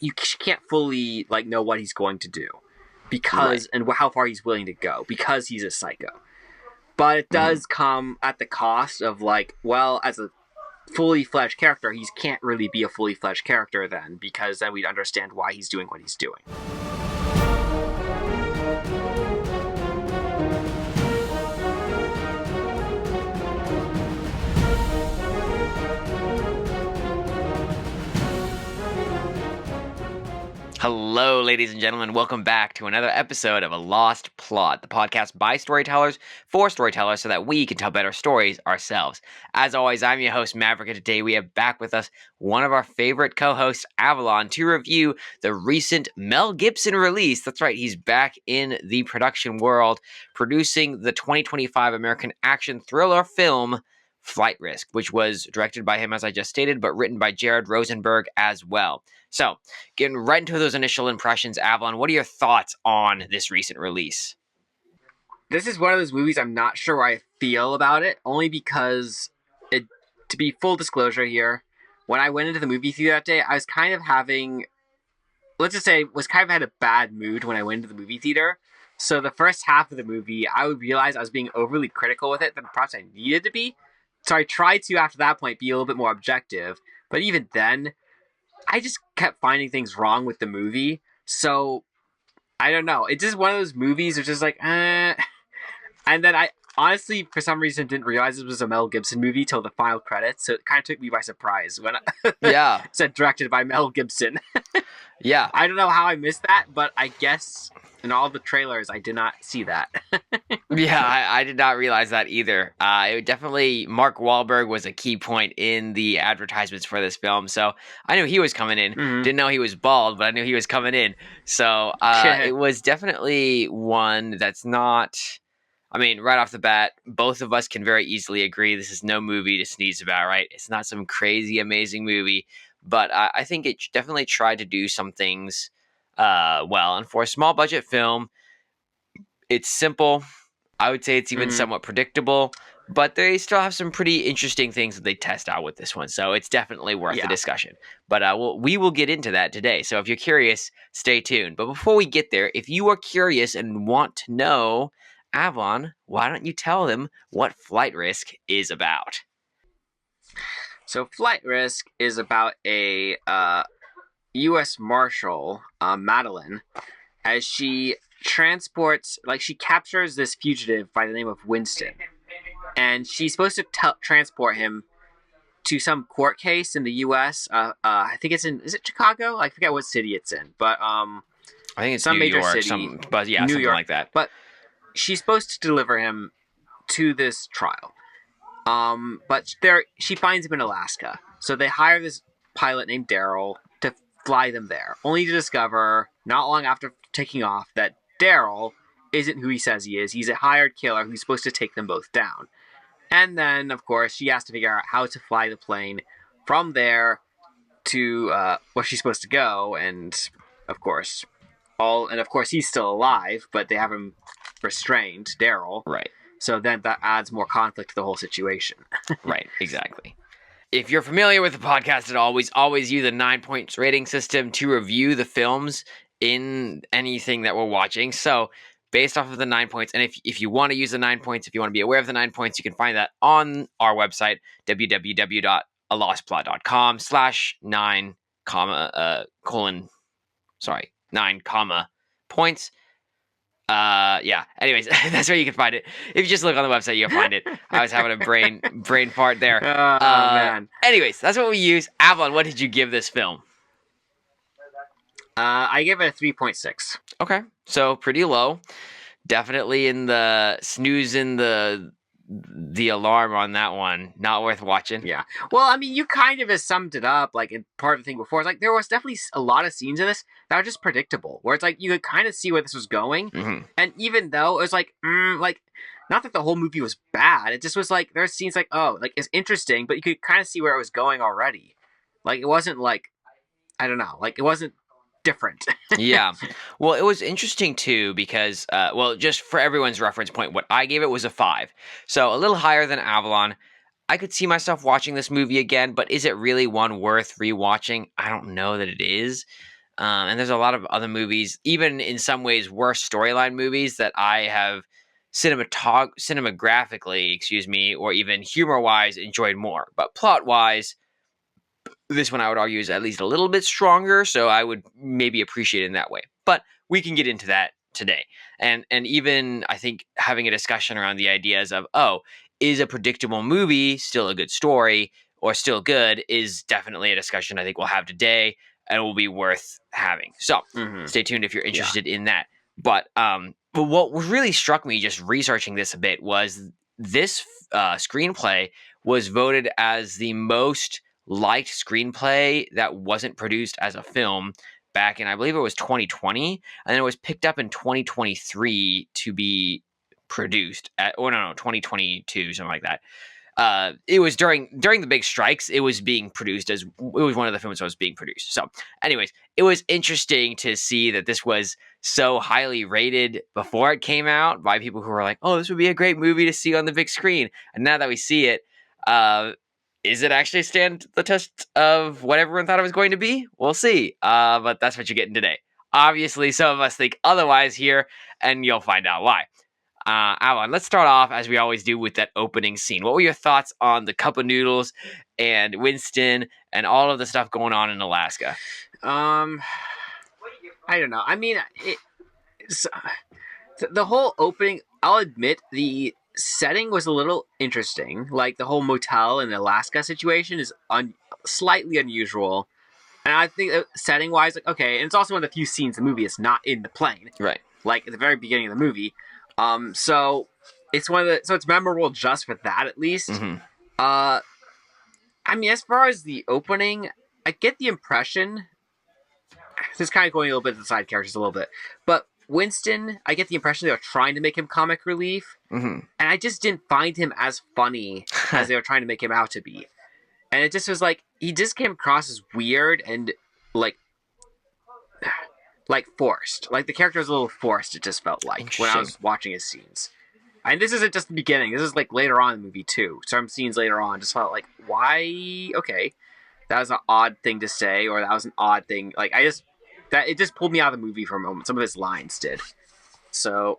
you can't fully like know what he's going to do because and how far he's willing to go because he's a psycho. But it does come at the cost of like, well, as a fully fledged character, he can't really be a fully fledged character then, because then we'd understand why he's doing what he's doing. Hello, ladies and gentlemen. Welcome back to another episode of A Lost Plot, the podcast by storytellers for storytellers so that we can tell better stories ourselves. As always, I'm your host, Maverick, and today we have back with us one of our favorite co-hosts, Avalon, to review the recent Mel Gibson release. That's right, he's back in the production world, producing the 2025 American action thriller film Flight Risk, which was directed by him, as I just stated, but written by Jared Rosenberg as well. So, getting right into those initial impressions, Avalon, what are your thoughts on this recent release? This is one of those movies I'm not sure how I feel about it, only because, to be full disclosure here, when I went into the movie theater that day, I was kind of having, let's just say, had a bad mood when I went into the movie theater. So the first half of the movie, I would realize I was being overly critical with it than perhaps I needed to be. So I tried to, after that point, be a little bit more objective. But even then, I just kept finding things wrong with the movie. So, I don't know. It's just one of those movies which is like, And then I honestly, for some reason, didn't realize it was a Mel Gibson movie till the final credits. So it kind of took me by surprise when it said directed by Mel Gibson. Yeah. I don't know how I missed that, but I guess in all the trailers, I did not see that. Yeah, I did not realize that either. It definitely, Mark Wahlburg was a key point in the advertisements for this film, so I knew he was coming in. Didn't know he was bald, but I knew he was coming in. So it was definitely one that's not... I mean, right off the bat, both of us can very easily agree this is no movie to sneeze about, right? It's not some crazy, amazing movie, but I think it definitely tried to do some things well. And for a small budget film, it's simple. I would say it's even somewhat predictable, but they still have some pretty interesting things that they test out with this one. So it's definitely worth the discussion. But we will get into that today. So if you're curious, stay tuned. But before we get there, if you are curious and want to know, Avalon, why don't you tell them what Flight Risk is about? So Flight Risk is about a U.S. Marshal, Madolyn, as she she captures this fugitive by the name of Winston. And she's supposed to transport him to some court case in the U.S. I think it's is it Chicago? I forget what city it's in, but I think it's some New major York, city, New something York, like that. But she's supposed to deliver him to this trial. But she finds him in Alaska. So they hire this pilot named Daryl to fly them there, only to discover, not long after taking off, that Daryl isn't who he says he is. He's a hired killer who's supposed to take them both down. And then, of course, she has to figure out how to fly the plane from there to where she's supposed to go. And, of course, he's still alive, but they have him restrained, Daryl. Right. So then that adds more conflict to the whole situation. Right, exactly. If you're familiar with the podcast at all, we always use a 9 points rating system to review the films in anything that we're watching. So based off of the 9 points, and if you want to use the 9 points, if you want to be aware of the 9 points, you can find that on our website, www.alostplot.com/9, 9 comma points. Anyways, that's where you can find it. If you just look on the website, you'll find it. I was having a brain fart there. Man. Anyways, that's what we use. Avalon, what did you give this film? I give it a 3.6. Okay, so pretty low. Definitely in the snoozing the alarm on that one. Not worth watching. Yeah. Well, I mean, you kind of have summed it up, like, in part of the thing before. It's like, there was definitely a lot of scenes in this that are just predictable, where it's like, you could kind of see where this was going. And even though it was like, not that the whole movie was bad, it just was like, there are scenes like, oh, like, it's interesting, but you could kind of see where it was going already. Like, it wasn't like, I don't know, like, it wasn't different. Yeah. Well, it was interesting too because, just for everyone's reference point, what I gave it was a 5. So a little higher than Avalon. I could see myself watching this movie again, but is it really one worth rewatching? I don't know that it is. And there's a lot of other movies, even in some ways worse storyline movies that I have cinemagraphically, or even humor-wise enjoyed more. But plot-wise, this one I would argue is at least a little bit stronger, so I would maybe appreciate it in that way. But we can get into that today. And even I think having a discussion around the ideas of, is a predictable movie still a good story or still good, is definitely a discussion I think we'll have today and will be worth having. So stay tuned if you're interested in that. But what really struck me just researching this a bit was this screenplay was voted as the most liked screenplay that wasn't produced as a film back in, I believe it was 2020, and then it was picked up in 2023 to be produced 2022, something like that. It was during the big strikes. It was being produced it was one of the films that was being produced. So anyways, it was interesting to see that this was so highly rated before it came out by people who were like, oh, this would be a great movie to see on the big screen. And now that we see it, is it actually stand the test of what everyone thought it was going to be? We'll see. But that's what you're getting today. Obviously, some of us think otherwise here, and you'll find out why. Alan, let's start off, as we always do, with that opening scene. What were your thoughts on the cup of noodles and Winston and all of the stuff going on in Alaska? I don't know. I mean, the whole opening, I'll admit, the setting was a little interesting. Like, the whole motel in the Alaska situation is slightly unusual. And I think setting-wise, like, okay, and it's also one of the few scenes in the movie it's not in the plane. Right. Like, at the very beginning of the movie. So it's it's memorable just for that, at least. Mm-hmm. I mean, as far as the opening, I get the impression, this is kind of going a little bit to the side characters a little bit, but Winston, I get the impression they were trying to make him comic relief, and I just didn't find him as funny as they were trying to make him out to be. And it just was like, he just came across as weird and, like forced. Like, the character was a little forced, it just felt like, when I was watching his scenes. And this isn't just the beginning, this is, like, later on in the movie, too. Some scenes later on just felt like, why? Okay. That was an odd thing to say, or that was an odd thing. Like, it just pulled me out of the movie for a moment. Some of his lines did. So.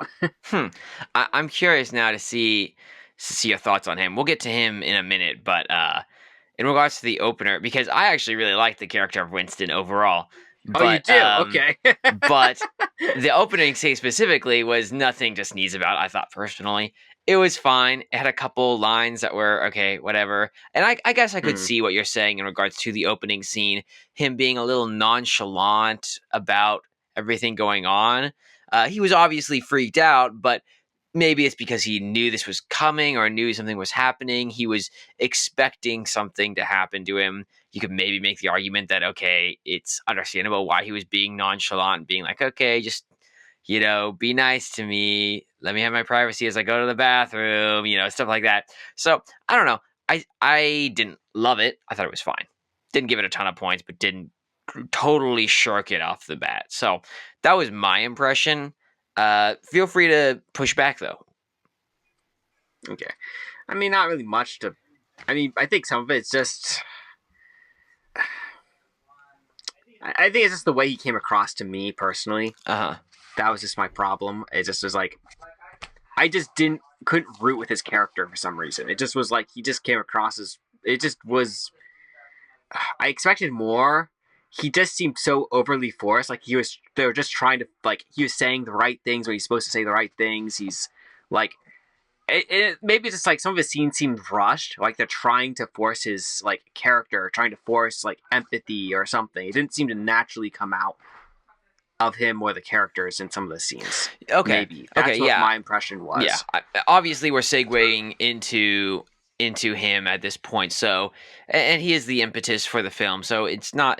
I'm curious now to see your thoughts on him. We'll get to him in a minute, but in regards to the opener, because I actually really like the character of Winston overall. But, you do? Okay. But the opening scene specifically was nothing to sneeze about, I thought, personally. It was fine. It had a couple lines that were, okay, whatever. And I guess I could see what you're saying in regards to the opening scene, him being a little nonchalant about everything going on. He was obviously freaked out, but maybe it's because he knew this was coming or knew something was happening. He was expecting something to happen to him. You could maybe make the argument that, okay, it's understandable why he was being nonchalant, being like, okay, just, be nice to me. Let me have my privacy as I go to the bathroom, stuff like that. So, I don't know. I didn't love it. I thought it was fine. Didn't give it a ton of points, but didn't totally shirk it off the bat. So, that was my impression. Feel free to push back, though. Okay. I mean, not really much to... I mean, I think some of it's just... I think it's just the way he came across to me, personally. Uh-huh. That was just my problem. It just was like... I just couldn't root with his character for some reason. It just was like, he just came across as... It just was... I expected more. He just seemed so overly forced. Like, they were just trying to, like, he was saying the right things when he's supposed to say the right things. He's, like, maybe it's just, like, some of his scenes seemed rushed. Like, they're trying to force his, like, character, trying to force, like, empathy or something. It didn't seem to naturally come out of him or the characters in some of the scenes. Okay. Maybe. That's what my impression was. Yeah. Obviously, we're segueing into him at this point. So, and he is the impetus for the film. So it's not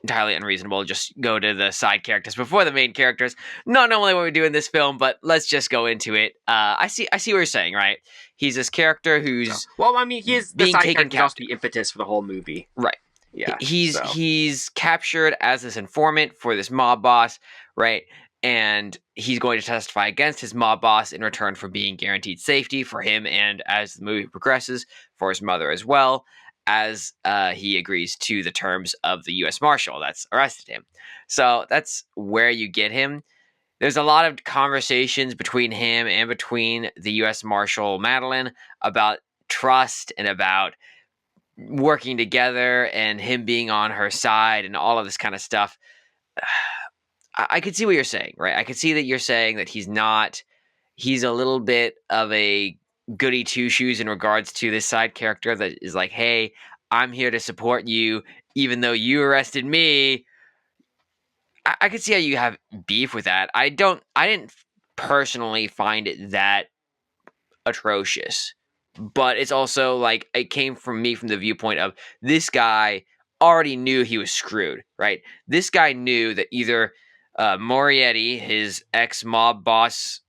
entirely unreasonable to just go to the side characters before the main characters. Not normally what we do in this film, but let's just go into it. I see what you're saying, right? He's this character who's well, I mean, he is the side character, also the impetus for the whole movie, right? Yeah, he's captured as this informant for this mob boss, right? And he's going to testify against his mob boss in return for being guaranteed safety for him and, as the movie progresses, for his mother as well. as he agrees to the terms of the U.S. Marshal that's arrested him. So that's where you get him. There's a lot of conversations between him and between the U.S. Marshal Madolyn about trust and about working together and him being on her side and all of this kind of stuff. I could see what you're saying, right? I could see that you're saying that he's a little bit of a goody two shoes in regards to this side character that is like, hey, I'm here to support you, even though you arrested me. I could see how you have beef with that. I didn't personally find it that atrocious, but it's also like it came from me from the viewpoint of this guy already knew he was screwed, right? This guy knew that either Moriarty, his ex mob boss,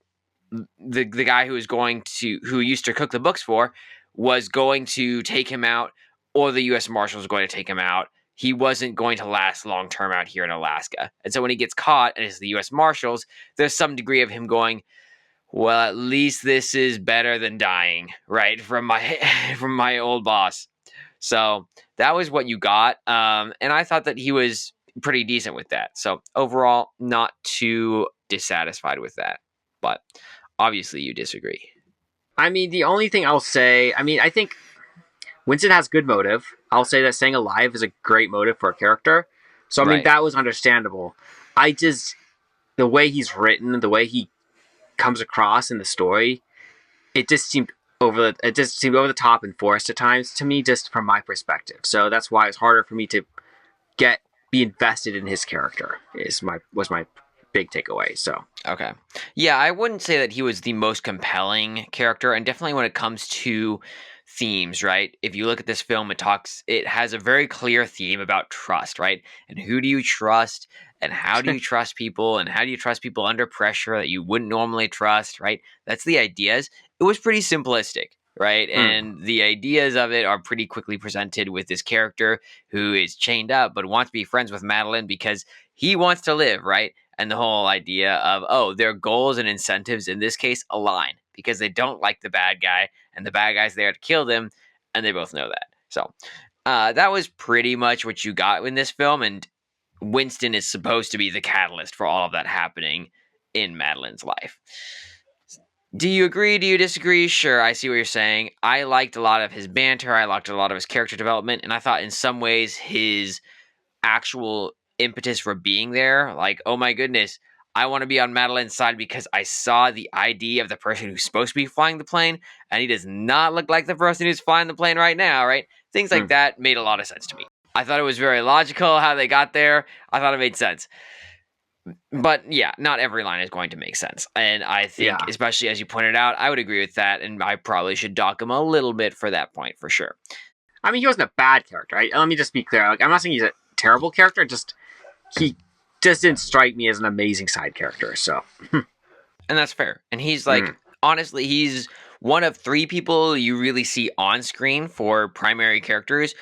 the guy who used to cook the books for, was going to take him out, or the U.S. Marshal was going to take him out. He wasn't going to last long term out here in Alaska. And so when he gets caught and it's the U.S. Marshals, there's some degree of him going, well, at least this is better than dying, right? From my old boss. So that was what you got. And I thought that he was pretty decent with that. So overall, not too dissatisfied with that. But obviously you disagree. I mean, the only thing I'll say, I think Winston has good motive. I'll say that staying alive is a great motive for a character. So, I mean, Right. that was understandable. The way he's written, the way he comes across in the story, it just seemed over the top and forced at times to me, just from my perspective. So that's why it's harder for me to be invested in his character. Was my big takeaway. So Okay. Yeah, I wouldn't say that he was the most compelling character, and definitely when it comes to themes, right? If you look at this film, it has a very clear theme about trust, right? And who do you trust, and how do you trust people, and how do you trust people under pressure that you wouldn't normally trust, right? That's the ideas. It was pretty simplistic, right? And the ideas of it are pretty quickly presented with this character who is chained up but wants to be friends with Madolyn because he wants to live, right? And the whole idea of, their goals and incentives in this case align because they don't like the bad guy and the bad guy's there to kill them, and they both know that. So that was pretty much what you got in this film, and Winston is supposed to be the catalyst for all of that happening in Madolyn's life. Do you agree? Do you disagree? Sure, I see what you're saying. I liked a lot of his banter. I liked a lot of his character development, and I thought in some ways his actual impetus for being there, like, oh my goodness, I want to be on Madolyn's side because I saw the ID of the person who's supposed to be flying the plane, and he does not look like the person who's flying the plane right now, right? Things like that made a lot of sense to me. I thought it was very logical how they got there. I thought it made sense. But yeah, not every line is going to make sense. And I think, especially as you pointed out, I would agree with that, and I probably should dock him a little bit for that point, for sure. I mean, he wasn't a bad character, right? Let me just be clear. Like, I'm not saying he's a terrible character, he just didn't strike me as an amazing side character, so. And that's fair. And he's like, honestly, he's one of 3 people you really see on screen for primary characters.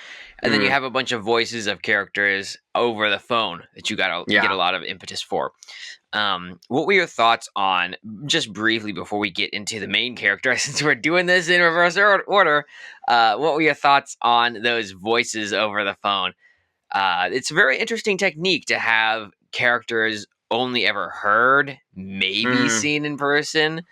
And then you have a bunch of voices of characters over the phone that you gotta get a lot of impetus for. What were your thoughts on, just briefly before we get into the main character, since we're doing this in reverse order, what were your thoughts on those voices over the phone? It's a very interesting technique to have characters only ever heard, maybe seen in person,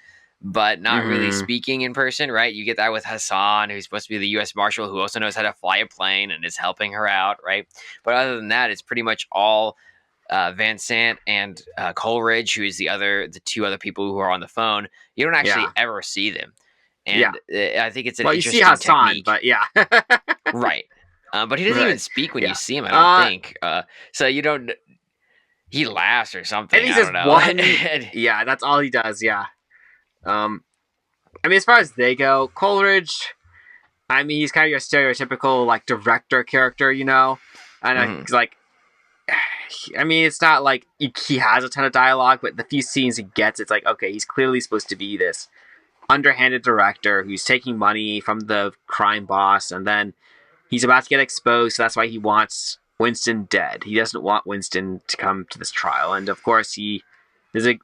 but not really speaking in person, right? You get that with Hassan, who's supposed to be the U.S. Marshal, who also knows how to fly a plane and is helping her out, right? But other than that, it's pretty much all Van Sant and Coleridge, who is the 2 other people who are on the phone. You don't actually ever see them. And I think it's an interesting you see Hassan, technique. But yeah. Right. But he doesn't even speak when you see him, I don't think. So you don't... He laughs or something. And he says one. Yeah, that's all he does. Yeah. I mean, as far as they go, Coleridge. I mean, he's kind of your stereotypical like director character, you know. And like, I mean, it's not like he has a ton of dialogue, but the few scenes he gets, it's like, okay, he's clearly supposed to be this underhanded director who's taking money from the crime boss, and then he's about to get exposed. So that's why he wants Winston dead. He doesn't want Winston to come to this trial, and of course is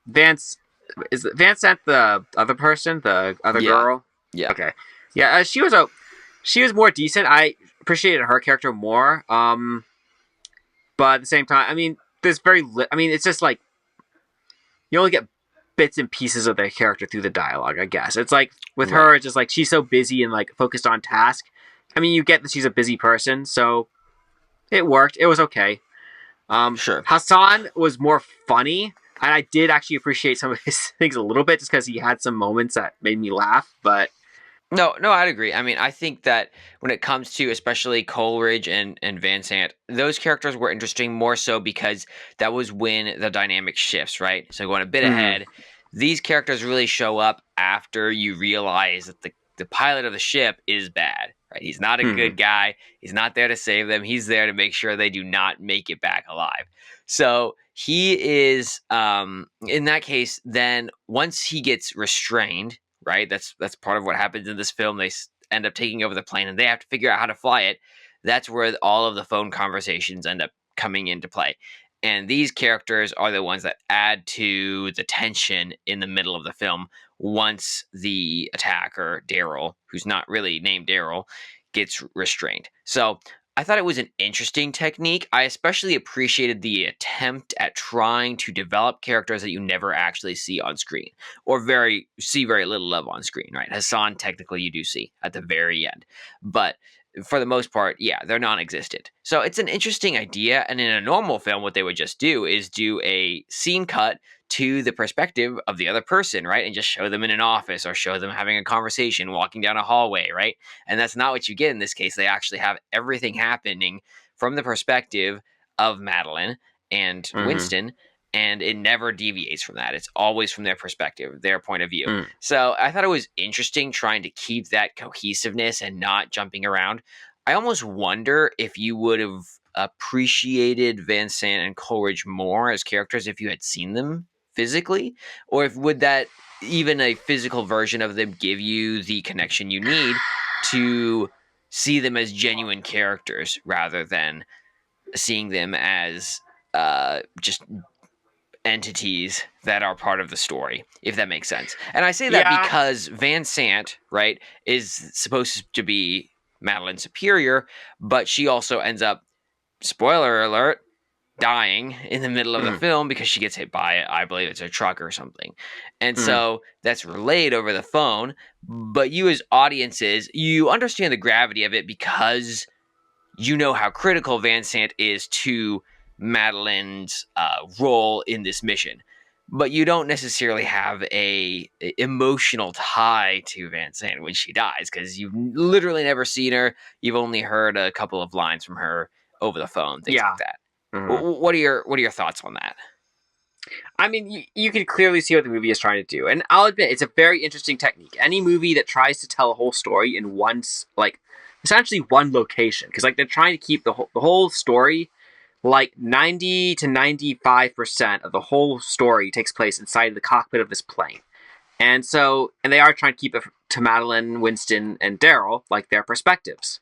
Van Sant the other person, the other girl? Yeah. Okay. Yeah, she was more decent. I appreciated her character more. But at the same time, I mean, there's I mean, it's just like you only get bits and pieces of their character through the dialogue. I guess it's like with Right. her, it's just like she's so busy and like focused on task. I mean, you get that she's a busy person, so it worked. It was okay. Sure. Hassan was more funny, and I did actually appreciate some of his things a little bit, just because he had some moments that made me laugh. But No, I'd agree. I mean, I think that when it comes to especially Coleridge and Van Sant, those characters were interesting more so because that was when the dynamic shifts, right? So going a bit mm, ahead, these characters really show up after you realize that the pilot of the ship is bad, right? He's not a mm, good guy. He's not there to save them. He's there to make sure they do not make it back alive. So he is, in that case, then once he gets restrained, right? That's part of what happens in this film. They end up taking over the plane, and they have to figure out how to fly it. That's where all of the phone conversations end up coming into play. And these characters are the ones that add to the tension in the middle of the film once the attacker, Daryl, who's not really named Daryl, gets restrained. So I thought it was an interesting technique. I especially appreciated the attempt at trying to develop characters that you never actually see on screen or see very little of on screen, right? Hassan, technically, you do see at the very end. But for the most part, yeah, they're non-existent. So it's an interesting idea. And in a normal film, what they would just do is do a scene cut to the perspective of the other person, right? And just show them in an office or show them having a conversation, walking down a hallway, right? And that's not what you get in this case. They actually have everything happening from the perspective of Madolyn and mm, Winston, and it never deviates from that. It's always from their perspective, their point of view. mm. So I thought it was interesting trying to keep that cohesiveness and not jumping around. I almost wonder if you would have appreciated Van Sant and Coleridge more as characters if you had seen them physically, or if would that even a physical version of them give you the connection you need to see them as genuine characters rather than seeing them as just entities that are part of the story, if that makes sense. And I say that Yeah, because Van Sant, right, is supposed to be Madolyn's superior, but she also ends up, spoiler alert, dying in the middle of the mm, film because she gets hit by, I believe it's a truck or something. And mm, so that's relayed over the phone, but you as audiences, you understand the gravity of it because you know how critical Van Sant is to Madolyn's role in this mission. But you don't necessarily have a emotional tie to Van Sant when she dies because you've literally never seen her. You've only heard a couple of lines from her over the phone, things like yeah. that. Mm. What are your thoughts on that? I mean, you can clearly see what the movie is trying to do, and I'll admit it's a very interesting technique. Any movie that tries to tell a whole story in like essentially one location, because like they're trying to keep the whole story, like 90 to 95% of the whole story takes place inside the cockpit of this plane, and they are trying to keep it to Madolyn, Winston, and Daryl, like their perspectives.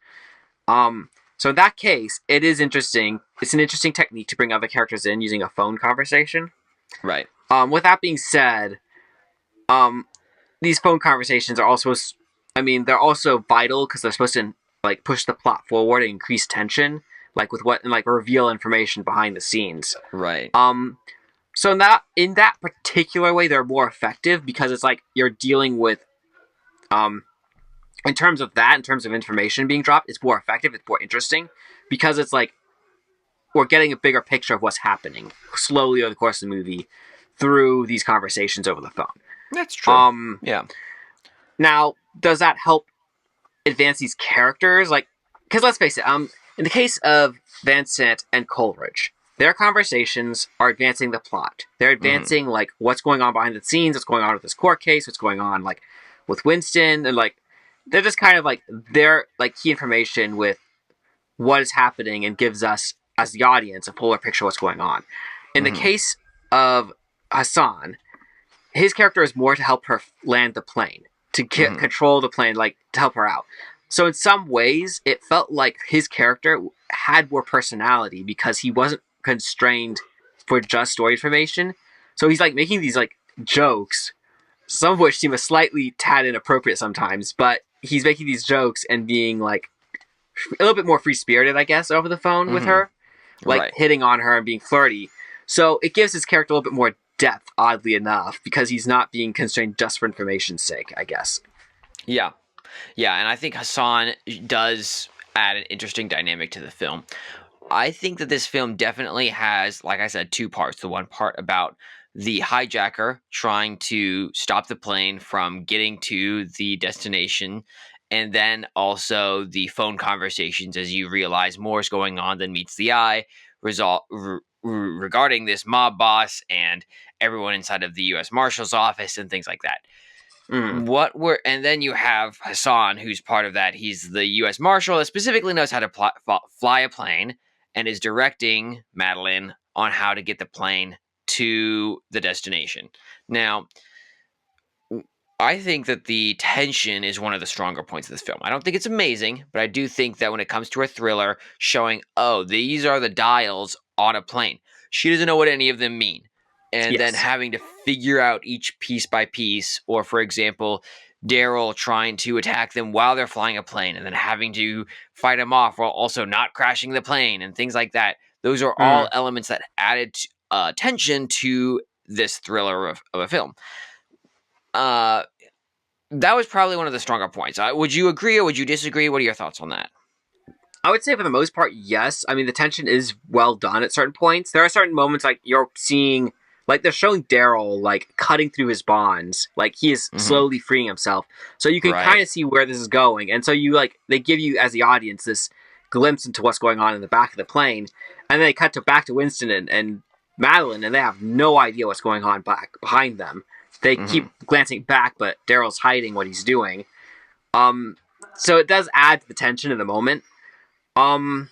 So in that case, it is interesting. It's an interesting technique to bring other characters in using a phone conversation. Right. With that being said, um, these phone conversations are also, I mean, they're also vital because they're supposed to like push the plot forward and increase tension, like with what and like reveal information behind the scenes. Right. So in that particular way, they're more effective because it's like you're dealing with, um, in terms of information being dropped, it's more effective. It's more interesting because it's like we're getting a bigger picture of what's happening slowly over the course of the movie through these conversations over the phone. That's true. Um, Yeah. Now, does that help advance these characters? Like, because let's face it, in the case of Van Sant and Coleridge, their conversations are advancing the plot. They're Hmm. advancing like what's going on behind the scenes, what's going on with this court case, what's going on like with Winston, and like they're just kind of like they're like key information with what is happening and gives us as the audience a fuller picture of what's going on. In the Hmm. case of Hassan, his character is more to help her land the plane, to Hmm. control the plane, like to help her out. So in some ways, it felt like his character had more personality because he wasn't constrained for just story information. So he's like making these like jokes, some of which seem a slightly tad inappropriate sometimes, but he's making these jokes and being like a little bit more free spirited, I guess, over the phone with Mm-hmm. her, like Right. hitting on her and being flirty. So it gives his character a little bit more depth, oddly enough, because he's not being constrained just for information's sake, I guess. Yeah. Yeah, and I think Hassan does add an interesting dynamic to the film. I think that this film definitely has, like I said, two parts. The one part about the hijacker trying to stop the plane from getting to the destination, and then also the phone conversations as you realize more is going on than meets the eye regarding this mob boss and everyone inside of the U.S. Marshal's office and things like that. Mm. And then you have Hassan, who's part of that. He's the U.S. Marshal that specifically knows how to fly a plane and is directing Madolyn on how to get the plane to the destination. Now, I think that the tension is one of the stronger points of this film. I don't think it's amazing, but I do think that when it comes to a thriller showing, oh, these are the dials on a plane, she doesn't know what any of them mean. And then Yes. having to figure out each piece by piece, or for example, Daryl trying to attack them while they're flying a plane and then having to fight them off while also not crashing the plane and things like that. Those are all Mm. elements that added tension to this thriller of a film. Uh, that was probably one of the stronger points. Would you agree or would you disagree? What are your thoughts on that? I would say for the most part, yes. I mean, the tension is well done at certain points. There are certain moments like you're seeing, like they're showing Daryl like cutting through his bonds, like he is Mm-hmm. slowly freeing himself. So you can Right. kind of see where this is going, and so you like they give you as the audience this glimpse into what's going on in the back of the plane, and then they cut to back to Winston and Madolyn, and they have no idea what's going on back behind them. They Mm-hmm. keep glancing back, but Daryl's hiding what he's doing. Um, so it does add to the tension in the moment. Um,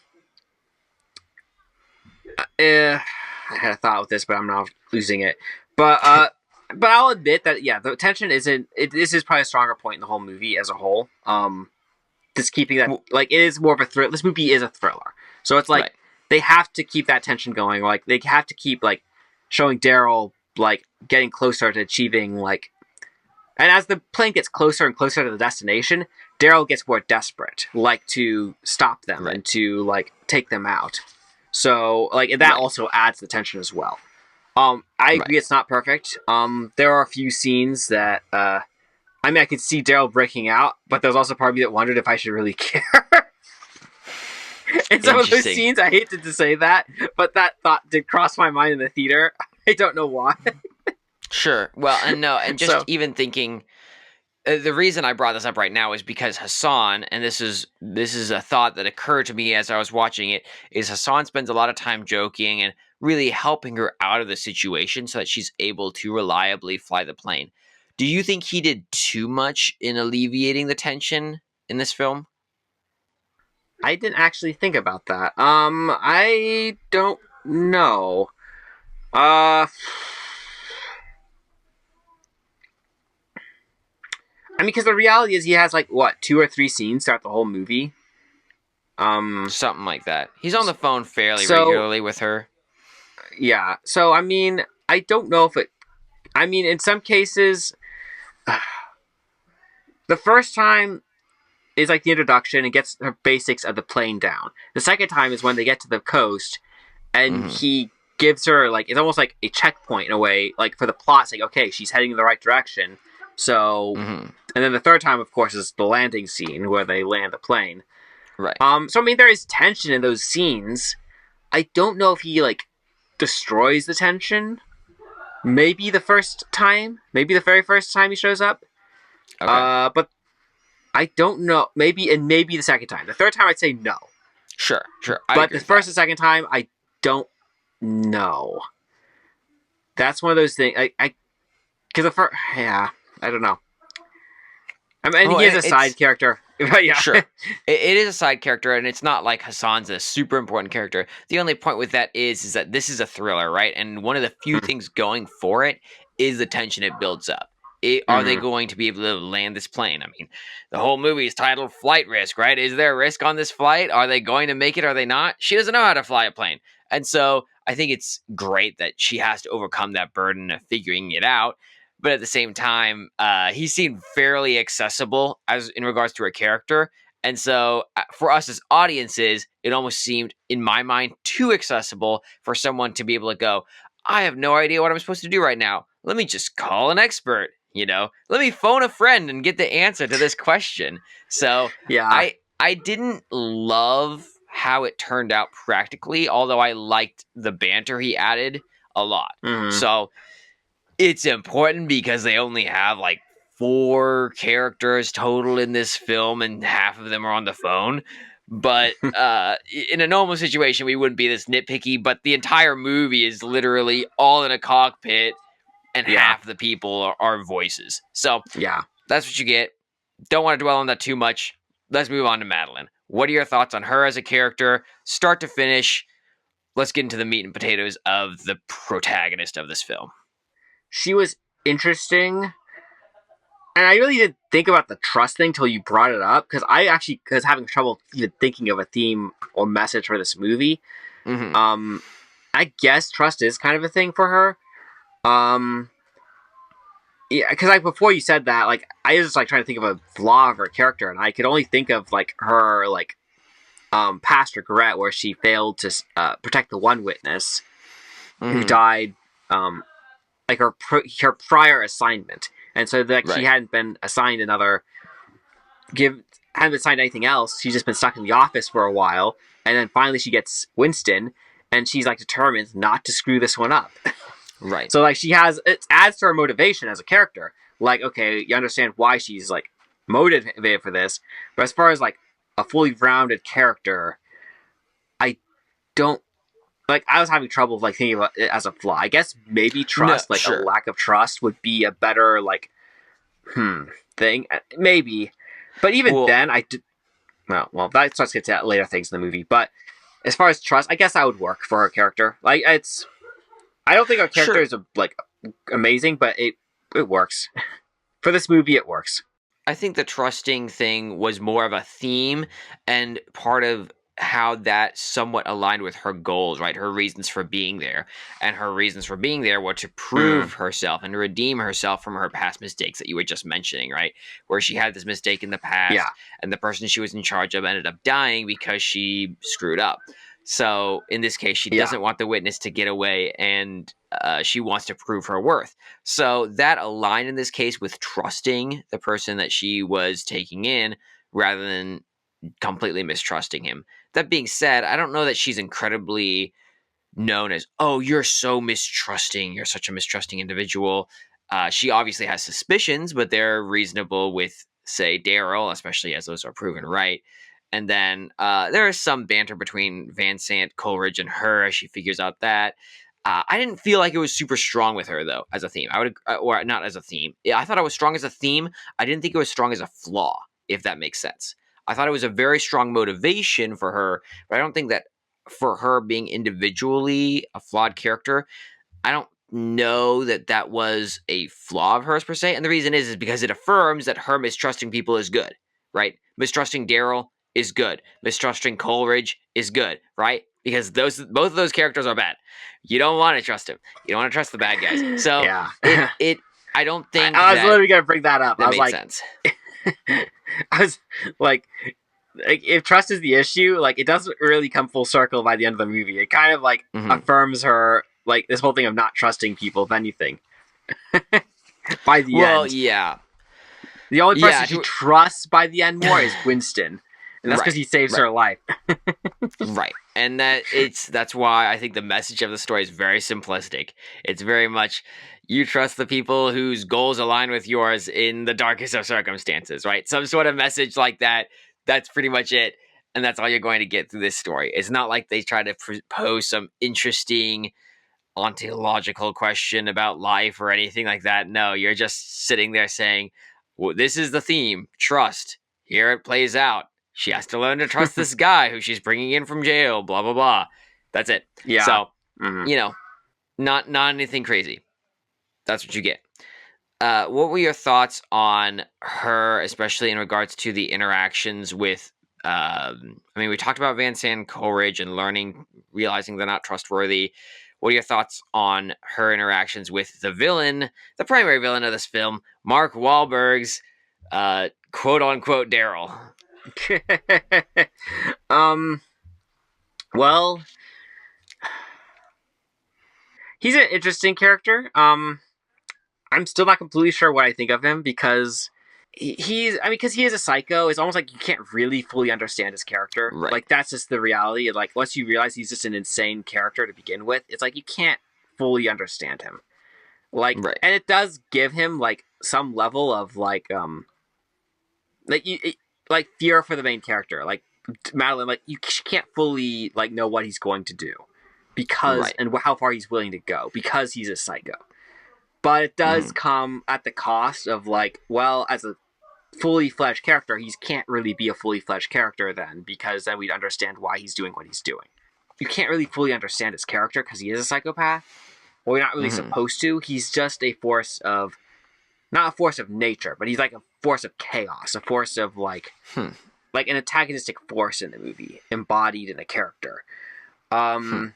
I had a thought with this, but I'm now losing it. But I'll admit that yeah, the tension isn't. This is probably a stronger point in the whole movie as a whole. Just keeping that like it is more of a thriller. This movie is a thriller, so it's like Right. they have to keep that tension going. Like they have to keep like showing Daryl like getting closer to achieving like. And as the plane gets closer and closer to the destination, Daryl gets more desperate, like to stop them Right. and to like take them out. So like that Right. also adds the tension as well. I Right. agree it's not perfect. There are a few scenes that I mean I could see Daryl breaking out, but there's also part of me that wondered if I should really care. In some of those Interesting. scenes, I hated to say that, but that thought did cross my mind in the theater. I don't know why. Sure. Well, and no, and just So even thinking, the reason I brought this up right now is because Hassan, and this is a thought that occurred to me as I was watching it, is Hassan spends a lot of time joking and really helping her out of the situation so that she's able to reliably fly the plane. Do you think he did too much in alleviating the tension in this film? I didn't actually think about that. I don't know. Uh, I mean, because the reality is he has like what 2 or 3 scenes throughout the whole movie. Um, Something like that. He's on the phone fairly so regularly with her. yeah. So I mean, I don't know if it. I mean, in some cases, the first time is like the introduction and gets the basics of the plane down. The second time is when they get to the coast and Hmm. he gives her like it's almost like a checkpoint in a way, like for the plot, like okay, she's heading in the right direction. So, Hmm. and then the third time, of course, is the landing scene where they land the plane. Right. So I mean, there is tension in those scenes. I don't know if he like destroys the tension. Maybe the first time, maybe the very first time he shows up. Okay. But I don't know. Maybe the second time. The third time, I'd say no. Sure. I But agree the with first that. and second time, I don't know. That's one of those things. Because the first, yeah, I don't know. I mean, Oh, he is a it's side character, but yeah. sure. It is a side character, and it's not like Hassan's a super important character. The only point with that is that this is a thriller, right? And one of the few things going for it is the tension it builds up. Are they Mhm. going to be able to land this plane? I mean, the whole movie is titled Flight Risk, right? Is there a risk on this flight? Are they going to make it? Are they not? She doesn't know how to fly a plane. And so I think it's great that she has to overcome that burden of figuring it out. But at the same time, he seemed fairly accessible as in regards to her character, And so for us as audiences, it almost seemed, in my mind, too accessible for someone to be able to go, I have no idea what I'm supposed to do right now. Let me just call an expert, let me phone a friend and get the answer to this question. So Yeah. I didn't love how it turned out practically, although I liked the banter he added a lot. Mm-hmm. So it's important because they only have like 4 characters total in this film, and half of them are on the phone. But in a normal situation, we wouldn't be this nitpicky. But the entire movie is literally all in a cockpit, and half the people are voices. So yeah, that's what you get. Don't want to dwell on that too much. Let's move on to Madolyn. What are your thoughts on her as a character, start to finish? Let's get into the meat and potatoes of the protagonist of this film. She was interesting. And I really didn't think about the trust thing till you brought it up, because I actually was having trouble even thinking of a theme or message for this movie. Mm-hmm. I guess trust is kind of a thing for her. Yeah, because like before you said that, like I was just like trying to think of a flaw of her character, and I could only think of like her like past regret where she failed to protect the one witness who died, like her prior assignment, and so that she hadn't been assigned hadn't been assigned anything else. She's just been stuck in the office for a while, and then finally she gets Winston, and she's like determined not to screw this one up. Right. So like it adds to her motivation as a character. Like, okay, you understand why she's like motivated for this, but as far as like a fully rounded character, I don't like. I was having trouble like thinking about it as a flaw. I guess maybe trust, a lack of trust, would be a better like thing, maybe. But even then, I did. Well, that's let's get to that later things in the movie. But as far as trust, I guess that would work for her character. Like it's. I don't think our character is like amazing, but it works. For this movie, it works. I think the trusting thing was more of a theme and part of how that somewhat aligned with her goals, right? Her reasons for being there. And her reasons for being there were to prove herself and redeem herself from her past mistakes that you were just mentioning, right? Where she had this mistake in the past, and the person she was in charge of ended up dying because she screwed up. So in this case, she doesn't want the witness to get away, and she wants to prove her worth. So that aligned in this case with trusting the person that she was taking in rather than completely mistrusting him. That being said, I don't know that she's incredibly known as, oh, you're so mistrusting. You're such a mistrusting individual. She obviously has suspicions, but they're reasonable with, say, Daryl, especially as those are proven right. And then there is some banter between Van Sant, Coleridge, and her as she figures out that. I didn't feel like it was super strong with her, though, as a theme. Or not as a theme. Yeah, I thought it was strong as a theme. I didn't think it was strong as a flaw, if that makes sense. I thought it was a very strong motivation for her, but I don't think that for her being individually a flawed character, I don't know that that was a flaw of hers per se. And the reason is because it affirms that her mistrusting people is good, right? Mistrusting Daryl is good. Mistrusting Coleridge is good, right? Because both of those characters are bad. You don't want to trust him. You don't want to trust the bad guys. So I don't think I was literally gonna bring that up. That made sense. I was like, if trust is the issue, like it doesn't really come full circle by the end of the movie. It kind of like affirms her like this whole thing of not trusting people, if anything. By the end. Well, yeah. The only person she trusts by the end more is Winston. And that's because he saves her life. Right. And that's why I think the message of the story is very simplistic. It's very much, you trust the people whose goals align with yours in the darkest of circumstances, right? Some sort of message like that. That's pretty much it. And that's all you're going to get through this story. It's not like they try to pose some interesting ontological question about life or anything like that. No, you're just sitting there saying, well, this is the theme, trust. Here it plays out. She has to learn to trust this guy who she's bringing in from jail, blah, blah, blah. That's it. Yeah. So, not anything crazy. That's what you get. What were your thoughts on her, especially in regards to the interactions with, we talked about Van Sant, Coleridge, and realizing they're not trustworthy. What are your thoughts on her interactions with the villain, the primary villain of this film, Mark Wahlberg's quote-unquote Daryl? um. Well, he's an interesting character. I'm still not completely sure what I think of him because he's. I mean, because he is a psycho. It's almost like you can't really fully understand his character. Right. Like that's just the reality. Like once you realize he's just an insane character to begin with, it's like you can't fully understand him. Like, Right. and it does give him like some level of like like fear for the main character. Like Madolyn, like you can't fully like know what he's going to do because Right. and how far he's willing to go because he's a psycho. But it does Mhm. come at the cost of like, well, as a fully fledged character, he can't really be a fully fledged character then because then we'd understand why he's doing what he's doing. You can't really fully understand his character because he is a psychopath. Well, you're not really Mhm. supposed to. He's just a force of not a force of nature, but he's like a force of chaos, a force of Hmm. like an antagonistic force in the movie, embodied in a character. Hmm. Um,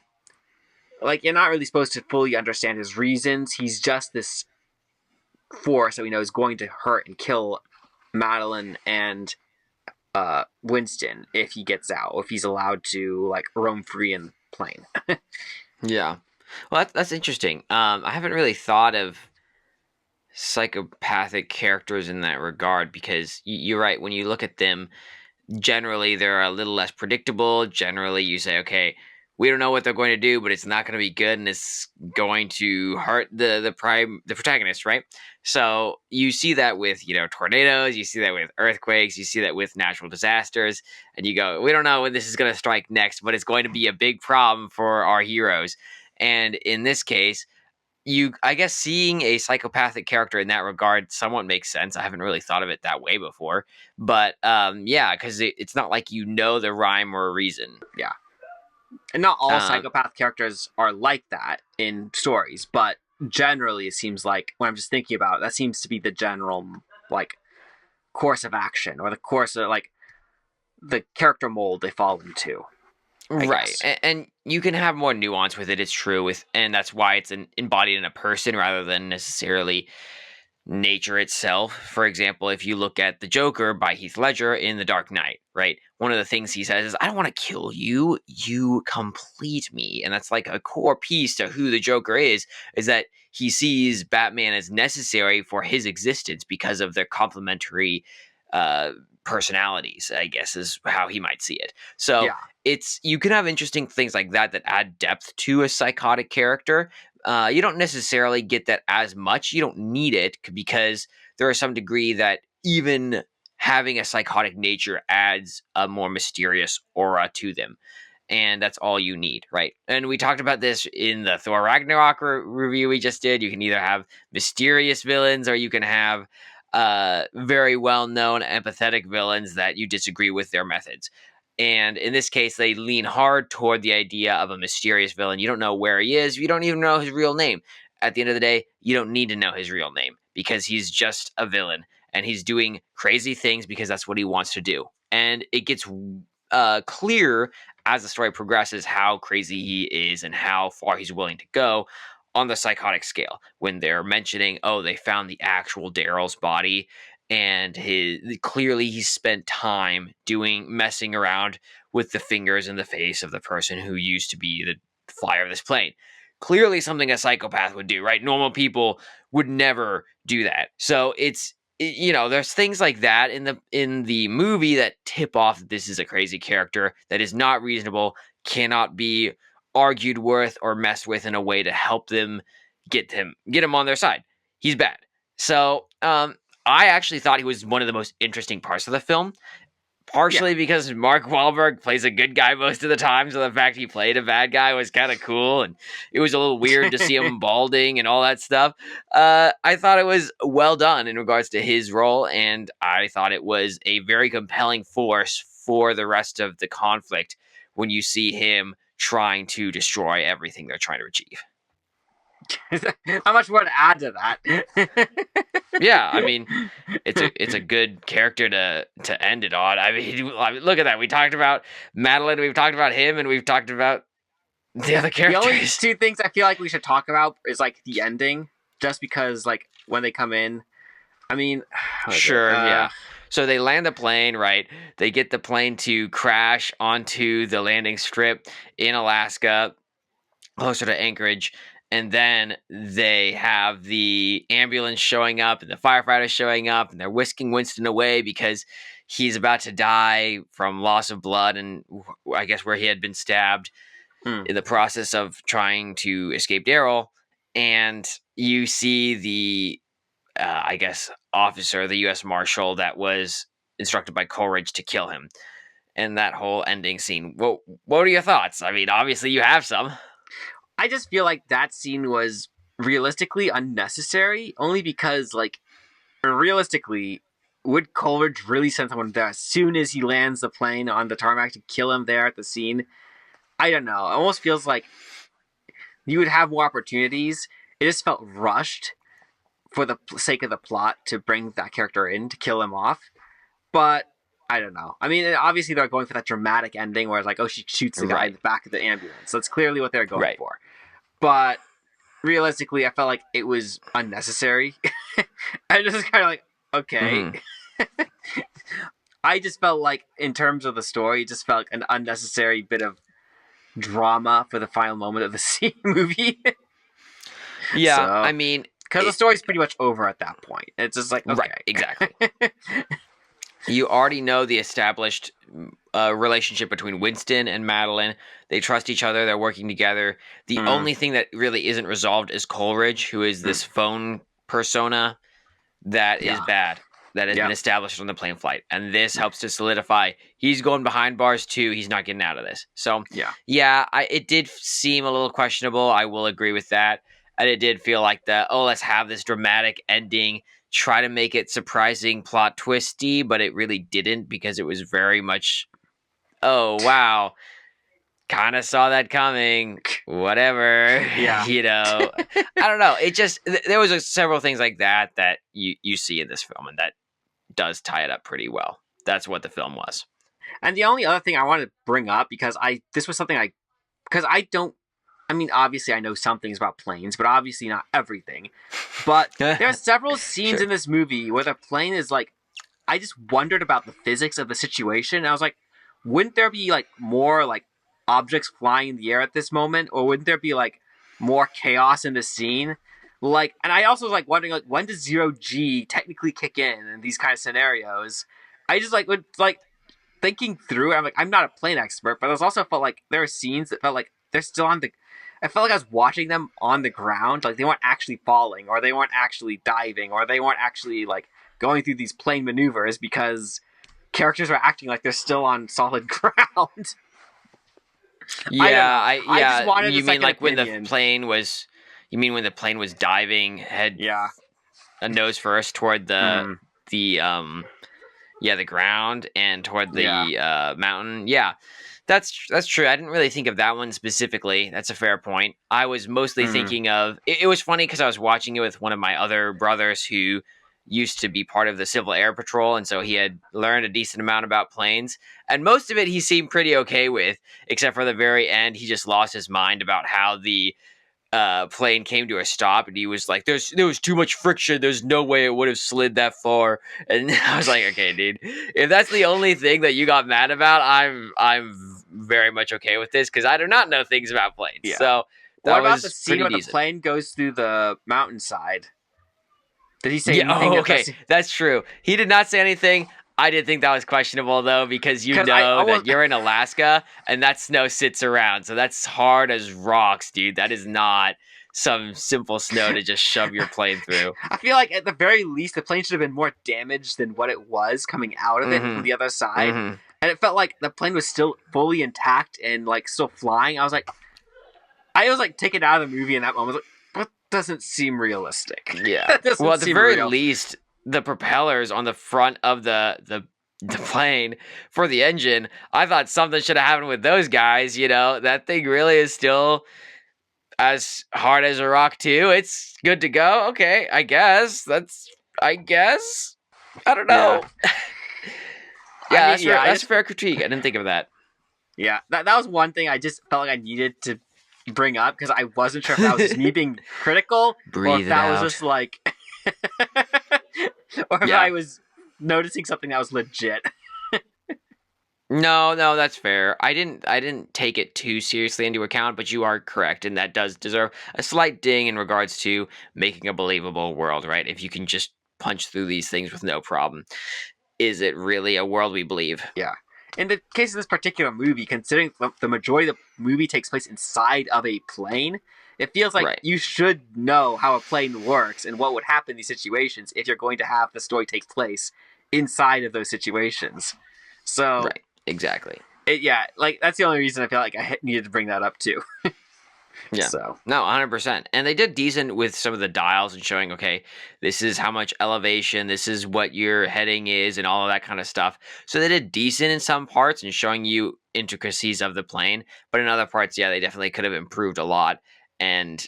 like you're not really supposed to fully understand his reasons. He's just this force that we know is going to hurt and kill Madolyn and Winston if he gets out, if he's allowed to like roam free in the plane. Yeah. Well, that's interesting. I haven't really thought of psychopathic characters in that regard because you're right. When you look at them, generally they're a little less predictable. Generally, you say, okay, we don't know what they're going to do, but it's not going to be good, and it's going to hurt the protagonist, right? So you see that with tornadoes, you see that with earthquakes, you see that with natural disasters, and you go, we don't know when this is going to strike next, but it's going to be a big problem for our heroes. And in this case, I guess seeing a psychopathic character in that regard somewhat makes sense. I haven't really thought of it that way before, but yeah, because it's not like the rhyme or reason. Yeah, and not all Um, psychopath characters are like that in stories, but generally it seems like when I'm just thinking about it, that seems to be the general like course of action or the course of like the character mold they fall into, I right, guess. and you can have more nuance with it. It's true and that's why it's embodied in a person rather than necessarily nature itself. For example, if you look at The Joker by Heath Ledger in The Dark Knight, right? One of the things he says is, I don't want to kill you, you complete me. And that's like a core piece to who the Joker is that he sees Batman as necessary for his existence because of their complementary uh, personalities, I guess is how he might see it. So Yeah, you can have interesting things like that that add depth to a psychotic character. You don't necessarily get that as much. You don't need it because there is some degree that even having a psychotic nature adds a more mysterious aura to them. And that's all you need, right? And we talked about this in the Thor Ragnarok review we just did. You can either have mysterious villains or you can have very well known empathetic villains that you disagree with their methods. And in this case, they lean hard toward the idea of a mysterious villain. You don't know where he is. You don't even know his real name. At the end of the day, you don't need to know his real name because he's just a villain and he's doing crazy things because that's what he wants to do. And it gets clear as the story progresses how crazy he is and how far he's willing to go on the psychotic scale. When they're mentioning, oh, they found the actual Daryl's body and clearly he spent time messing around with the fingers and the face of the person who used to be the flyer of this plane. Clearly something a psychopath would do, right? Normal people would never do that. So there's things like that in the movie that tip off that this is a crazy character that is not reasonable, cannot be argued with or messed with in a way to help them get him on their side. He's bad. So I actually thought he was one of the most interesting parts of the film, yeah. partially because Mark Wahlberg plays a good guy most of the time, so the fact he played a bad guy was kind of cool, and it was a little weird to see him balding and all that stuff. I thought it was well done in regards to his role, and I thought it was a very compelling force for the rest of the conflict when you see him trying to destroy everything they're trying to achieve. How much more to add to that? Yeah, I mean, it's a good character to end it on. I mean, look at that. We talked about Madolyn, we've talked about him, and we've talked about the other The only characters. two things I feel like we should talk about is like the ending, just because like when they come in. I mean, what is it? Sure, yeah. So they land the plane, right? They get the plane to crash onto the landing strip in Alaska, closer to Anchorage. And then they have the ambulance showing up and the firefighters showing up, and they're whisking Winston away because he's about to die from loss of blood and I guess where he had been stabbed in the process of trying to escape Daryl. And you see the, I guess, officer, the U.S. Marshal that was instructed by Coleridge to kill him. And that whole ending scene. What are your thoughts? I mean, obviously you have some. I just feel like that scene was realistically unnecessary, only because, like, realistically, would Coleridge really send someone there as soon as he lands the plane on the tarmac to kill him there at the scene? I don't know. It almost feels like you would have more opportunities. It just felt rushed for the sake of the plot to bring that character in to kill him off. But I don't know. I mean, obviously they're going for that dramatic ending where it's like, oh, she shoots the guy in the back of the ambulance. That's clearly what they're going for. But realistically, I felt like it was unnecessary. I just kind of like, okay. I just felt like, in terms of the story, it just felt like an unnecessary bit of drama for the final moment of the movie. Yeah, so, I mean, because the story's pretty much over at that point. It's just like, okay. Right, exactly. You already know the established relationship between Winston and Madolyn. They trust each other. They're working together. The only thing that really isn't resolved is Coleridge, who is this phone persona that is bad, that has been established on the plane flight. And this helps to solidify he's going behind bars too. He's not getting out of this. So, it did seem a little questionable. I will agree with that. And it did feel like let's have this dramatic ending, try to make it surprising, plot twisty, but it really didn't, because it was very much, oh, wow, kind of saw that coming, whatever. Yeah. I don't know. It just, there was several things like that you see in this film, and that does tie it up pretty well. That's what the film was. And the only other thing I wanted to bring up, because this was something I mean, obviously I know some things about planes, but obviously not everything. But there are several scenes in this movie where the plane is like, I just wondered about the physics of the situation. And I was like, wouldn't there be like more like objects flying in the air at this moment? Or wouldn't there be like more chaos in the scene? Like, and I also was like wondering, like, when does 0G technically kick in these kind of scenarios? I just like would like thinking through. I'm like, I'm not a plane expert, but I also felt like there are scenes that felt like they're still on the. I felt like I was watching them on the ground, like they weren't actually falling, or they weren't actually diving, or they weren't actually like going through these plane maneuvers, because characters are acting like they're still on solid ground. I just wanted you mean like opinion. when the plane was? You mean when the plane was diving head a nose first toward the ground and toward the mountain? Yeah. That's true. I didn't really think of that one specifically. That's a fair point. I was mostly thinking of... It was funny because I was watching it with one of my other brothers who used to be part of the Civil Air Patrol, and so he had learned a decent amount about planes. And most of it he seemed pretty okay with, except for the very end. He just lost his mind about how the plane came to a stop, and he was like, there was too much friction, there's no way it would have slid that far. And I was like, okay, dude, if that's the only thing that you got mad about, I'm very much okay with this, because I do not know things about planes. So what about the scene where the plane goes through the mountainside? Did he say anything? Okay, that's true. He did not say anything. I did think that was questionable, though, because that you're in Alaska, and that snow sits around. So that's hard as rocks, dude. That is not some simple snow to just shove your plane through. I feel like, at the very least, the plane should have been more damaged than what it was coming out of it from the other side. And it felt like the plane was still fully intact and, like, still flying. I was like taken out of the movie in that moment. I was like, what doesn't seem realistic? Yeah. Well, at the very least, the propellers on the front of the plane for the engine, I thought something should have happened with those guys. That thing really is still as hard as a rock too. It's good to go. Okay, I guess. I don't know. That's a fair critique. I didn't think of that. Yeah, that was one thing I just felt like I needed to bring up, because I wasn't sure if that was just me being critical, or if that was just like... or if I was noticing something that was legit. No, that's fair. I didn't take it too seriously into account, but you are correct, and that does deserve a slight ding in regards to making a believable world, right? If you can just punch through these things with no problem, is it really a world we believe? Yeah. In the case of this particular movie, considering the majority of the movie takes place inside of a plane, it feels like Right. you should know how a plane works and what would happen in these situations if you're going to have the story take place inside of those situations. So, Right. Exactly. yeah, like that's the only reason I feel like I needed to bring that up too. Yeah. So, No, 100%. And they did decent with some of the dials and showing, okay, this is how much elevation, this is what your heading is, and all of that kind of stuff. So they did decent in some parts and showing you intricacies of the plane. But in other parts, yeah, they definitely could have improved a lot. And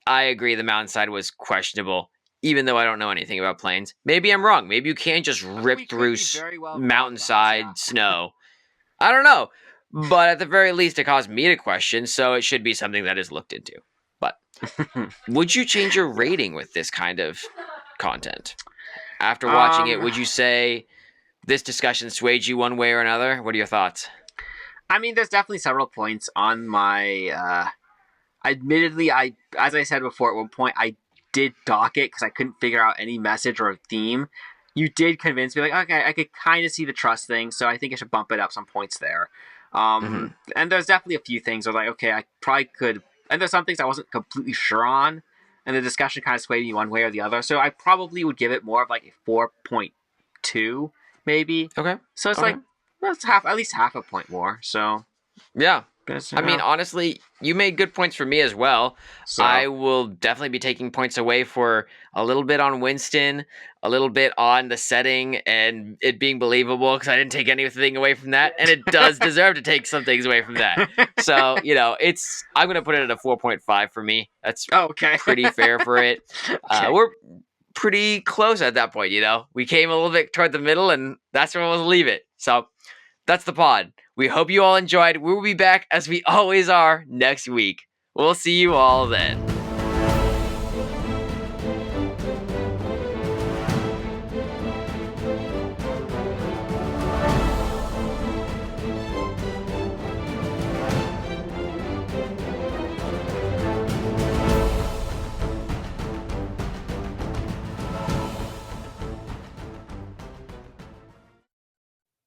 I agree the mountainside was questionable, even though I don't know anything about planes. Maybe I'm wrong. Maybe you can't just rip we could through be very well wrong about this, mountainside yeah. snow. I don't know. But at the very least, it caused me to question, so it should be something that is looked into. But would you change your rating with this kind of content? After watching it, would you say this discussion swayed you one way or another? What are your thoughts? I mean, there's definitely several points on my. Admittedly, as I said before, at one point I did dock it because I couldn't figure out any message or theme. You did convince me, like, okay, I could kind of see the trust thing, so I think I should bump it up some points there. Mm-hmm. And there's definitely a few things I was like, okay, I probably could. And there's some things I wasn't completely sure on, and the discussion kind of swayed me one way or the other. So I probably would give it more of like a 4.2, maybe. Okay. So it's Okay. like that's at least half a point more. So Yeah. but, I mean, honestly, you made good points for me as well. so I will definitely be taking points away for a little bit on Winston, a little bit on the setting and it being believable because I didn't take anything away from that, and it does deserve to take some things away from that. So I'm gonna put it at a 4.5 for me. That's okay, pretty fair for it. Okay. We're pretty close at that point. We came a little bit toward the middle, and that's where we'll leave it. So that's the pod. We hope you all enjoyed. We will be back as we always are next week. We'll see you all then.